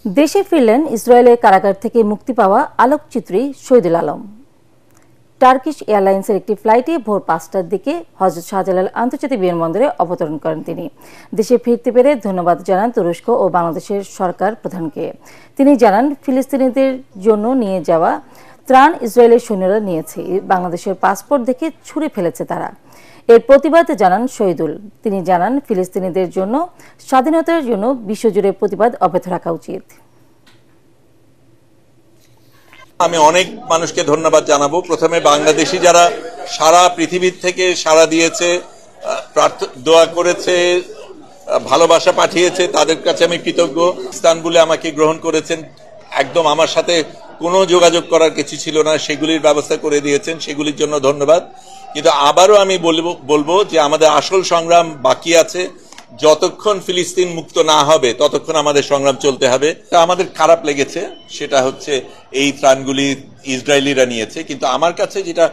দেশে ফিরলেন ইসরায়েলের কারাগার থেকে মুক্তি পাওয়া আলোকচিত্রী শহীদুল আলম। টার্কিশ এয়ারলাইন্সের একটি ফ্লাইটে ভোর ৫টার দিকে হযরত শাহজালাল আন্তর্জাতিক বিমানবন্দরে অবতরণ করেন তিনি। দেশে ফিরতে পেরে ধন্যবাদ জানান তুরস্ক ও বাংলাদেশের সরকার প্রধানকে। তিনি জানান, ফিলিস্তিনিদের জন্য নিয়ে যাওয়া ত্রাণ ইসরায়েলের সৈন্যরা নিয়েছে। বাংলাদেশের পাসপোর্ট দেখে ছুঁড়ে ফেলেছে তারা। এর প্রতিবাদ জানান শহীদুল। তিনি জানান, ফিলিস্তিনিদের জন্য স্বাধীনতার জন্য বিশ্বজুড়ে প্রতিবাদ অব্যাহত রাখা উচিত। আমি অনেক মানুষকে ধন্যবাদ জানাবো। প্রথমে বাংলাদেশি যারা সারা পৃথিবীর থেকে সাড়া দিয়েছে, দোয়া করেছে, ভালোবাসা পাঠিয়েছে, তাদের কাছে আমি কৃতজ্ঞ। ইস্তানবুলে আমাকে গ্রহণ করেছেন, একদম আমার সাথে কোনো যোগাযোগ করার কিছু ছিল না, সেগুলির ব্যবস্থা করে দিয়েছেন, সেগুলির জন্য ধন্যবাদ। কিন্তু আবারও আমি বলবো যে আমাদের আসল সংগ্রাম বাকি আছে। যতক্ষণ ফিলিস্তিন মুক্ত না হবে ততক্ষণ আমাদের সংগ্রাম চলতে হবে। আমাদের খারাপ লেগেছে সেটা হচ্ছে এই ত্রাণগুলি ইসরায়েলিরা নিয়েছে, কিন্তু আমার কাছে যেটা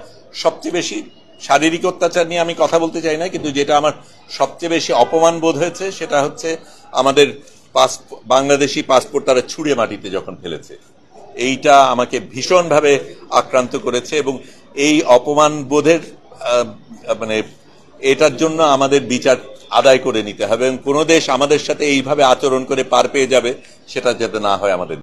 সবচেয়ে বেশি, শারীরিক অত্যাচার নিয়ে আমি কথা বলতে চাই না, কিন্তু যেটা আমার সবচেয়ে বেশি অপমান বোধ হয়েছে সেটা হচ্ছে আমাদের বাংলাদেশি পাসপোর্ট তারা ছুঁড়ে মাটিতে যখন ফেলেছে। এইটা আমাকে ভীষণভাবে আক্রান্ত করেছে এবং এই অপমান বোধের এটার জন্য আমাদের বিচার আদায় করে নিতে হবে এবং কোনো দেশ আমাদের সাথে এইভাবে আচরণ করে পার পেয়ে যাবে সেটা যাতে না হয় আমাদের।